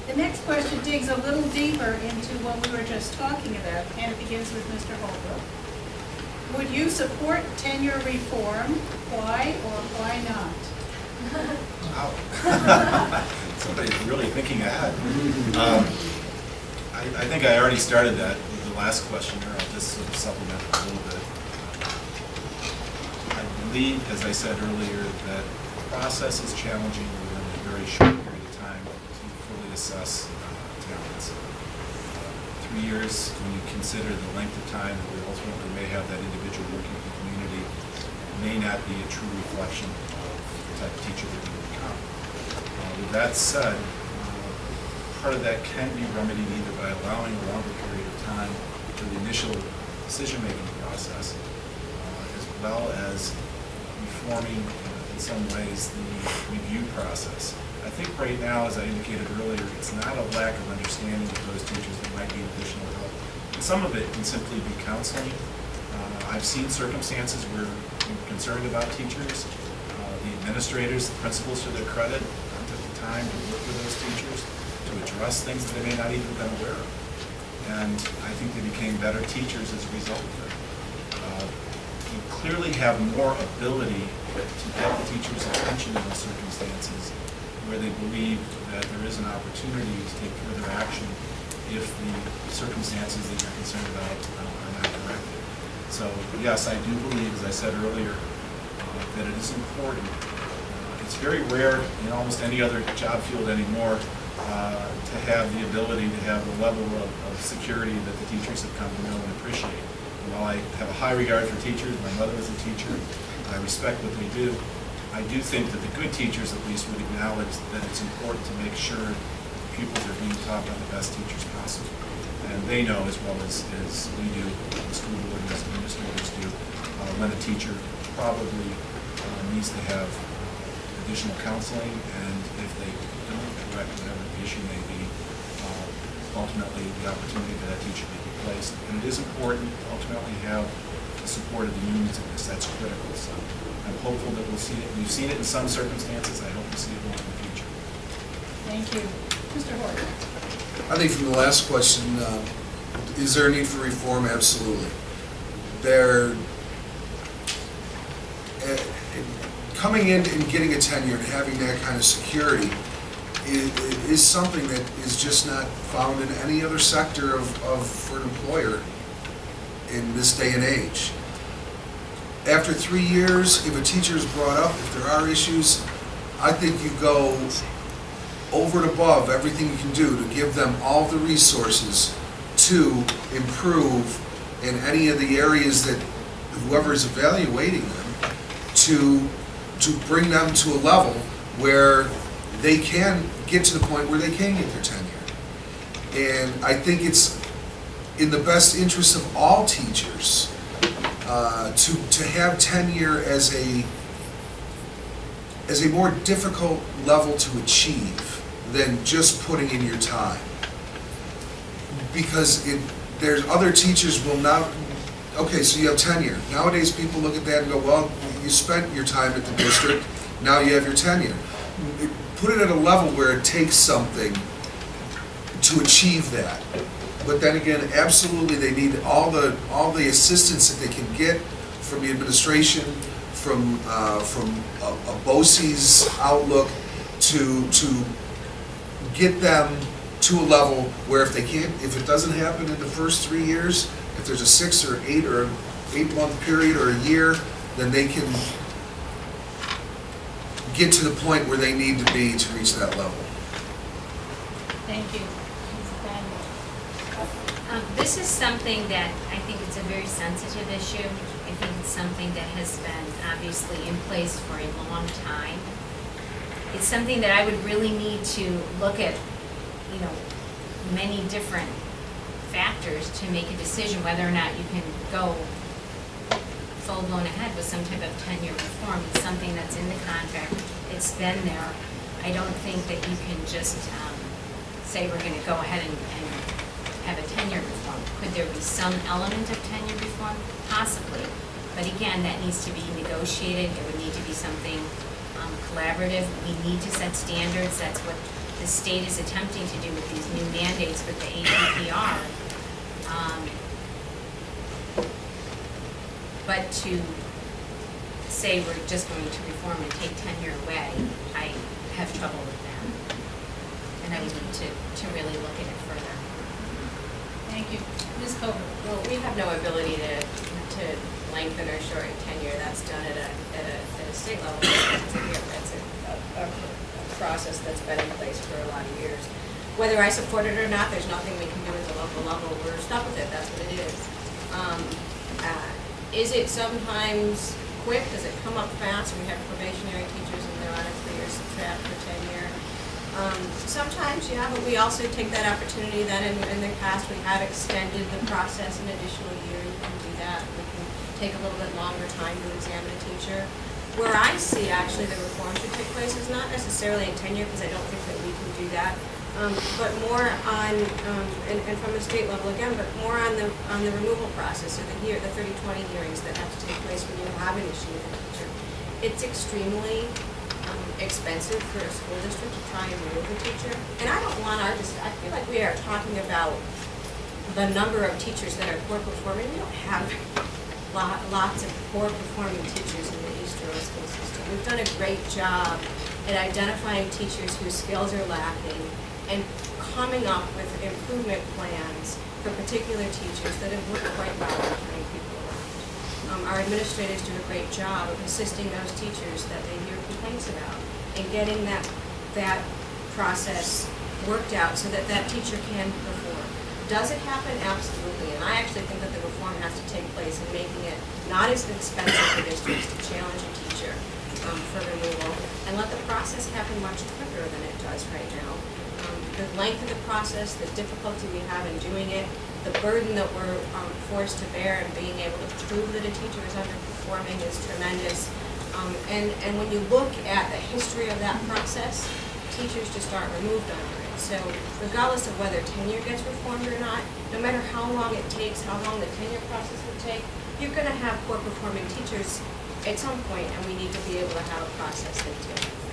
The next question digs a little deeper into what we were just talking about, and it begins with Mr. Holbrook. Would you support tenure reform? Why or why not? Wow. Somebody's really thinking ahead. I think I already started that with the last question here. I'll just sort of supplement it a little bit. I believe, as I said earlier, that the process is challenging within a very short period of time to fully assess talents. 3 years, when you consider the length of time that we ultimately may have that individual working in the community, may not be a true reflection of the type of teacher that you become. With that said, part of that can be remedied either by allowing a longer period of time for the initial decision-making process, as well as reforming, in some ways, the review process. I think right now, as I indicated earlier, it's not a lack of understanding of those teachers that might need additional help. And some of it can simply be counseling. I've seen circumstances where we're concerned about teachers. The administrators, the principals, to their credit, took the time to work with those teachers to address things that they may not even have been aware of. And I think they became better teachers as a result of it. You clearly have more ability to get the teacher's attention in those circumstances where they believe that there is an opportunity to take further action if the circumstances that you're concerned about are not corrected. So yes, I do believe, as I said earlier, that it is important. It's very rare in almost any other job field anymore to have the ability to have the level of security that the teachers have come to know and appreciate. And while I have a high regard for teachers, my mother was a teacher, I respect what they do, I do think that the good teachers at least would acknowledge that it's important to make sure pupils are being taught by the best teachers possible. And they know as well as we do, the school board and as administrators do, when a teacher probably needs to have additional counseling, and if they don't correct whatever the issue may be, ultimately the opportunity for that teacher to be replaced. And it is important to ultimately have the support of the unions in this. That's critical. So I'm hopeful that we'll see it. We've seen it in some circumstances. I hope we see it more in the future. Thank you. Mr. Horton. I think from the last question, is there a need for reform? Absolutely. Coming in and getting a tenure and having that kind of security is something that is just not found in any other sector for an employer in this day and age. After 3 years, if a teacher is brought up, if there are issues, I think you go over and above everything you can do to give them all the resources to improve in any of the areas that whoever is evaluating them to bring them to a level where they can get to the point where they can get their tenure. And I think it's in the best interest of all teachers to have tenure as a more difficult level to achieve than just putting in your time. Because there's other teachers will not, okay, so you have tenure. Nowadays people look at that and go, well, you spent your time at the district, now you have your tenure. Put it at a level where it takes something to achieve that. But then again, absolutely they need all the assistance that they can get from the administration, from a BOCES outlook to get them to a level where if it doesn't happen in the first 3 years, if there's a 6 or 8 or 8 month period or a year, then they can get to the point where they need to be to reach that level. Thank you. This is something that I think it's a very sensitive issue. I think it's something that has been obviously in place for a long time. It's something that I would really need to look at, many different factors to make a decision whether or not you can go full blown ahead with some type of tenure reform. It's something that's in the contract. It's been there. I don't think that you can just say we're going to go ahead and have a tenure reform. Could there be some element of tenure reform? Possibly. But again, that needs to be negotiated. It would need to be something collaborative. We need to set standards. That's what the state is attempting to do with these new mandates with the APPR. But to say we're just going to reform and take tenure away, I have trouble with that. And I would need to really look at it further. Thank you. Ms. Coburn? Well, we have no ability to lengthen or shorten tenure. That's done at a state level. That's a process that's been in place for a lot of years. Whether I support it or not, there's nothing we can do at the local level. We're stuck with it. That's what it is. Is it sometimes quick? Does it come up fast? We have probationary teachers and they're on a 3-year track for tenure. Sometimes, yeah, but we also take that opportunity that in the past we have extended the process an additional year. You can do that. We can take a little bit longer time to examine a teacher. Where I see actually the reform should take place is not necessarily in tenure, because I don't think that we can do that, but more on, and from the state level again, but more on the removal process, or the 30-20 hearings that have to take place when you have an issue with a teacher. It's extremely expensive for a school district to try and remove a teacher. And I don't want I feel like we are talking about the number of teachers that are poor performing. We don't have lots of poor performing teachers in the East Row school system. We've done a great job at identifying teachers whose skills are lacking and coming up with improvement plans for particular teachers that have worked quite well in turning people around. Our administrators do a great job of assisting those teachers that they hear complaints about and getting that process worked out so that that teacher can perform. Does it happen? Absolutely. And I actually think that the reform has to take place in making it not as expensive for districts to challenge a teacher for removal, and let the process happen much quicker than it does right now. The length of the process, the difficulty we have in doing it, the burden that we're forced to bear in being able to prove that a teacher is underperforming is tremendous. And when you look at the history of that process, teachers just aren't removed under it. So regardless of whether tenure gets reformed or not, no matter how long it takes, how long the tenure process would take, you're going to have poor performing teachers at some point, and we need to be able to have a process that do.